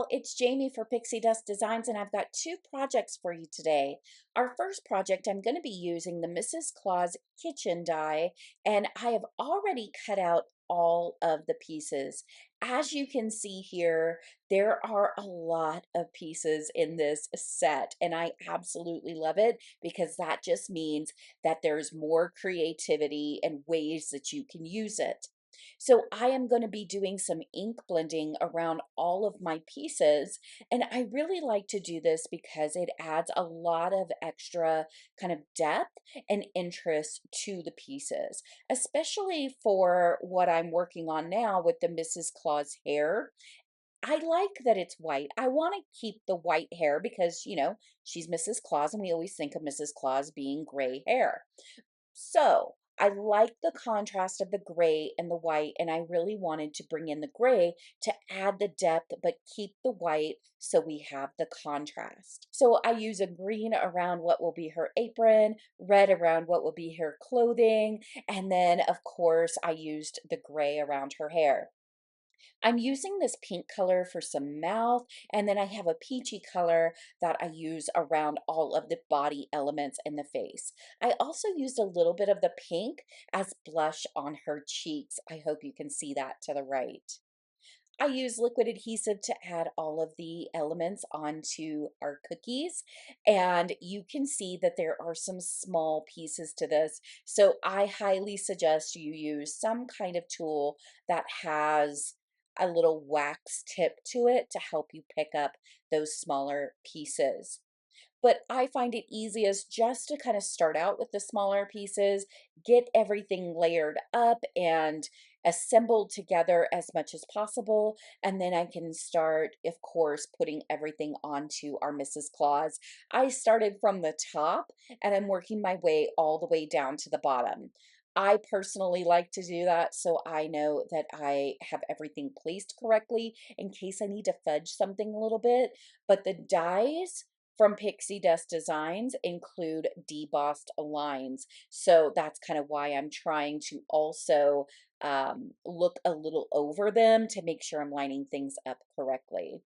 y'all, it's Jamie for Pixie Dust Designs, and I've got two projects for you today. Our first project, I'm going to be using the Claus Kitchen Die, and I have already cut out all of the pieces. As you can see here, there are a lot of pieces in this set, and I absolutely love it because that just means that there's more creativity and ways that you can use it. So I am going to be doing some ink blending around all of my pieces. And I really like to do this because it adds a lot of extra kind of depth and interest to the pieces, especially for what I'm working on now with the Mrs. Claus hair. I like that it's white. I want to keep the white hair because, she's Mrs. Claus and we always think of Mrs. Claus being gray hair. So I like the contrast of the gray and the white, and I really wanted to bring in the gray to add the depth, but keep the white so we have the contrast. So I use a green around what will be her apron, red around what will be her clothing, and then of course I used the gray around her hair. I'm using this pink color for some mouth, and then I have a peachy color that I use around all of the body elements in the face. I also used a little bit of the pink as blush on her cheeks. I hope you can see that to the right. I use liquid adhesive to add all of the elements onto our cookies, and you can see that there are some small pieces to this. So I highly suggest you use some kind of tool that has a little wax tip to it to help you pick up those smaller pieces. But I find it easiest just to kind of start out with the smaller pieces, get everything layered up and assembled together as much as possible. And then I can start, of course, putting everything onto our Mrs. Claus. I started from the top and I'm working my way all the way down to the bottom. I personally like to do that so I know that I have everything placed correctly in case I need to fudge something a little bit. But the dies from Pixie Dust Designs include debossed lines. So that's kind of why I'm trying to also look a little over them to make sure I'm lining things up correctly.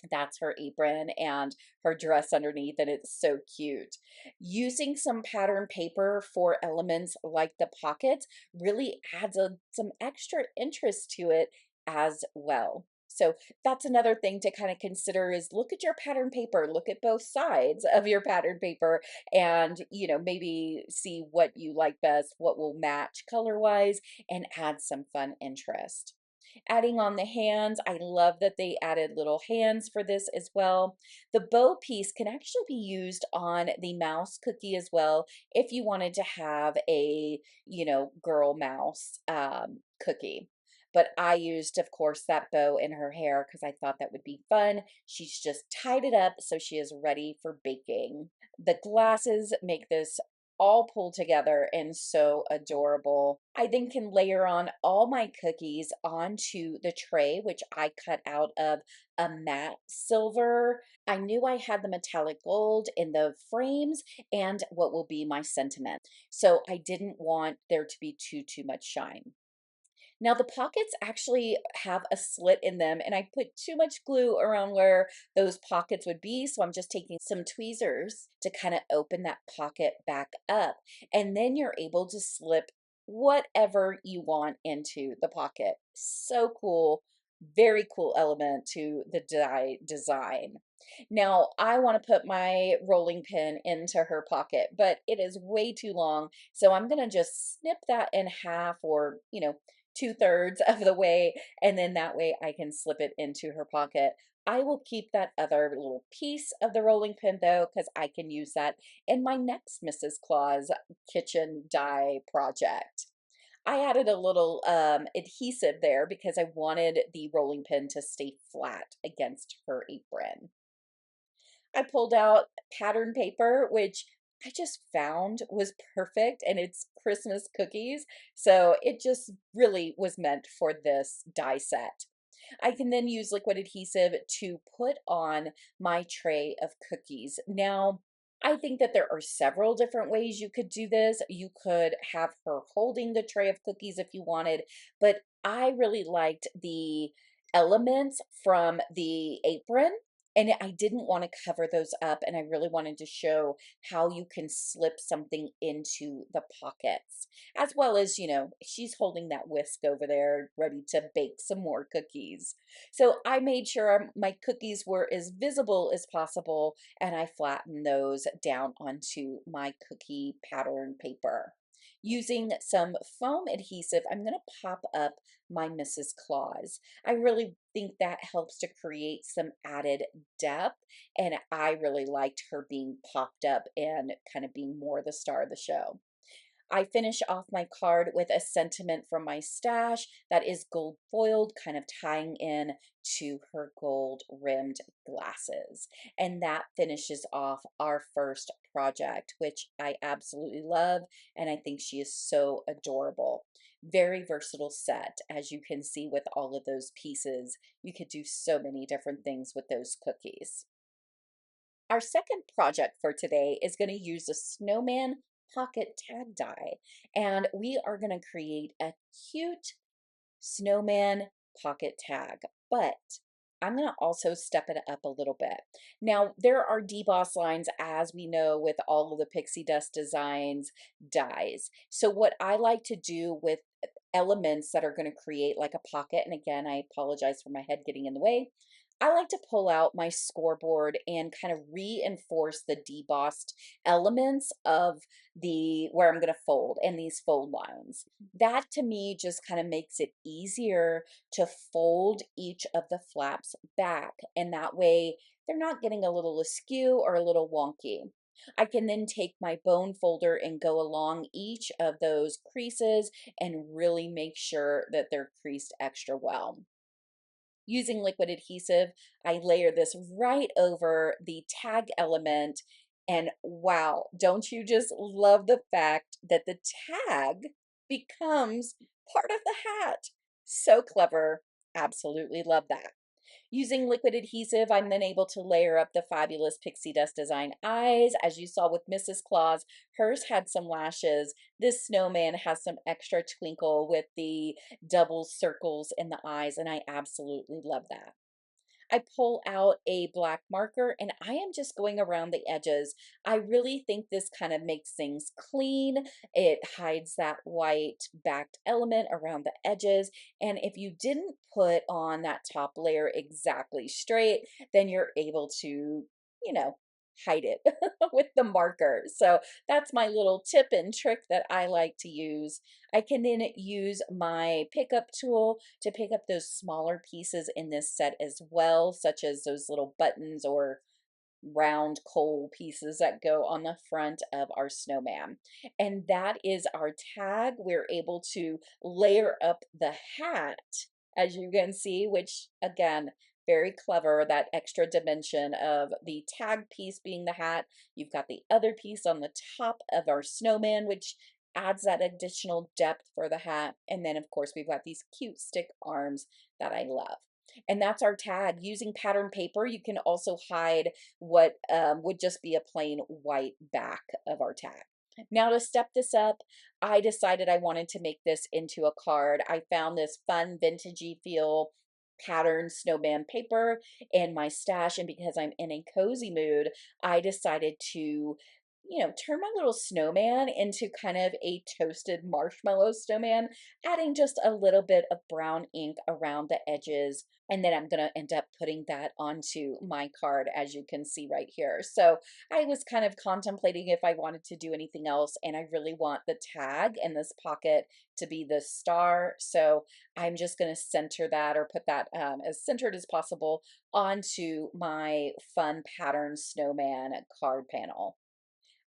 That's her apron and her dress underneath, and it's so cute. Using some pattern paper for elements like the pockets really adds some extra interest to it as well. So that's another thing to kind of consider is look at your pattern paper, look at both sides of your pattern paper and, maybe see what you like best, what will match color-wise and add some fun interest. Adding on the hands, I love that they added little hands for this as well. The bow piece can actually be used on the mouse cookie as well if you wanted to have a, girl mouse cookie. But I used, of course, that bow in her hair because I thought that would be fun. She's just tied it up so she is ready for baking. The glasses make this all pulled together and so adorable. I then can layer on all my cookies onto the tray, which I cut out of a matte silver. I knew I had the metallic gold in the frames and what will be my sentiment. So I didn't want there to be too much shine. Now the pockets actually have a slit in them and I put too much glue around where those pockets would be. So I'm just taking some tweezers to kind of open that pocket back up. And then you're able to slip whatever you want into the pocket. So cool. Very cool element to the die design. Now, I want to put my rolling pin into her pocket, but it is way too long. So I'm going to just snip that in half or, 2/3 of the way, and then that way I can slip it into her pocket. I will keep that other little piece of the rolling pin though, because I can use that in my next Mrs. Claus Kitchen Die project. I added a little adhesive there because I wanted the rolling pin to stay flat against her apron. I pulled out pattern paper, which I just found was perfect, and it's Christmas cookies. So it just really was meant for this die set. I can then use liquid adhesive to put on my tray of cookies. Now, I think that there are several different ways you could do this. You could have her holding the tray of cookies if you wanted, but I really liked the elements from the apron, and I didn't want to cover those up, and I really wanted to show how you can slip something into the pockets, as well as, she's holding that whisk over there ready to bake some more cookies. So I made sure my cookies were as visible as possible, and I flattened those down onto my cookie pattern paper. Using some foam adhesive, I'm going to pop up my Mrs. Claus. I really think that helps to create some added depth, and I really liked her being popped up and kind of being more the star of the show. I finish off my card with a sentiment from my stash that is gold foiled, kind of tying in to her gold rimmed glasses. And that finishes off our first project, which I absolutely love. And I think she is so adorable. Very versatile set, as you can see with all of those pieces. You could do so many different things with those cookies. Our second project for today is going to use a Snowman Pocket Tag Die, and we are going to create a cute snowman pocket tag, but I'm going to also step it up a little bit. Now, there are deboss lines, as we know, with all of the Pixie Dust Designs dies. So what I like to do with elements that are going to create like a pocket, and again, I apologize for my head getting in the way, I like to pull out my scoreboard and kind of reinforce the debossed elements of the where I'm going to fold and these fold lines. That to me just kind of makes it easier to fold each of the flaps back, and that way they're not getting a little askew or a little wonky. I can then take my bone folder and go along each of those creases and really make sure that they're creased extra well. Using liquid adhesive, I layer this right over the tag element, and wow, don't you just love the fact that the tag becomes part of the hat? So clever. Absolutely love that. Using liquid adhesive, I'm then able to layer up the fabulous Pixie Dust Design eyes. As you saw with Mrs. Claus, hers had some lashes. This snowman has some extra twinkle with the double circles in the eyes, and I absolutely love that. I pull out a black marker and I am just going around the edges. I really think this kind of makes things clean. It hides that white backed element around the edges. And if you didn't put on that top layer exactly straight, then you're able to, hide it with the marker. So that's my little tip and trick that I like to use. I can then use my pickup tool to pick up those smaller pieces in this set as well, such as those little buttons or round coal pieces that go on the front of our snowman. And that is our tag. We're able to layer up the hat, as you can see, which again, very clever, that extra dimension of the tag piece being the hat. You've got the other piece on the top of our snowman, which adds that additional depth for the hat. And then of course we've got these cute stick arms that I love. And that's our tag. Using pattern paper, you can also hide what would just be a plain white back of our tag. Now to step this up, I decided I wanted to make this into a card. I found this fun vintagey feel pattern snowman paper in my stash, and because I'm in a cozy mood, I decided to turn my little snowman into kind of a toasted marshmallow snowman, adding just a little bit of brown ink around the edges. And then I'm going to end up putting that onto my card, as you can see right here. So I was kind of contemplating if I wanted to do anything else, and I really want the tag and this pocket to be the star. So I'm just going to center that, or put that as centered as possible onto my fun pattern snowman card panel.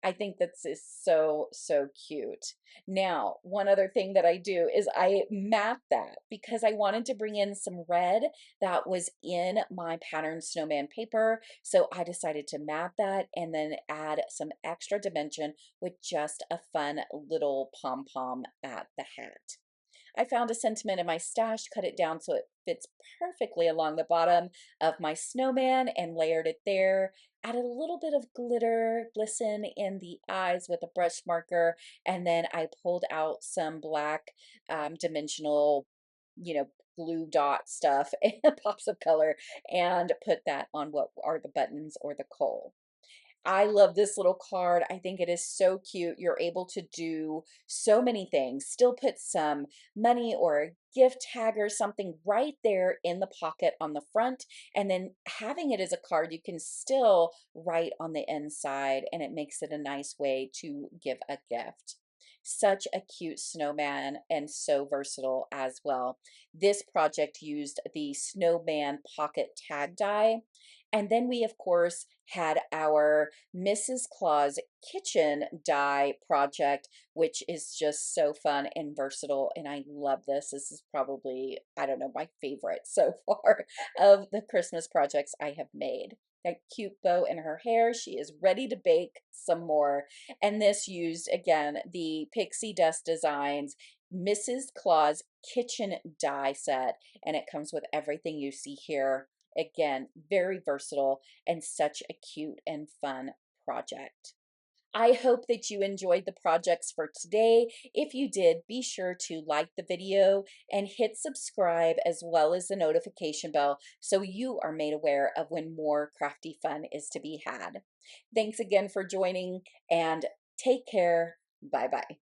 I think this is so, so cute. Now, one other thing that I do is I mat that because I wanted to bring in some red that was in my pattern snowman paper. So I decided to mat that and then add some extra dimension with just a fun little pom-pom at the hat. I found a sentiment in my stash, cut it down so it fits perfectly along the bottom of my snowman and layered it there. Added a little bit of glitter, glisten in the eyes with a brush marker, and then I pulled out some black dimensional glue dot stuff and pops of color and put that on what are the buttons or the coal. I love this little card. I think it is so cute. You're able to do so many things. Still put some money or a gift tag or something right there in the pocket on the front. And then having it as a card, you can still write on the inside, and it makes it a nice way to give a gift. Such a cute snowman and so versatile as well. This project used the Snowman Pocket Tag Die. And then we, of course, had our Mrs. Claus Kitchen Die project, which is just so fun and versatile. And I love this. This is probably, I don't know, my favorite so far of the Christmas projects I have made. That cute bow in her hair. She is ready to bake some more. And this used, again, the Pixi Dust Designs Mrs. Claus Kitchen Die set. And it comes with everything you see here. Again, very versatile and such a cute and fun project. I hope that you enjoyed the projects for today. If you did, be sure to like the video and hit subscribe as well as the notification bell so you are made aware of when more crafty fun is to be had. Thanks again for joining and take care. Bye bye.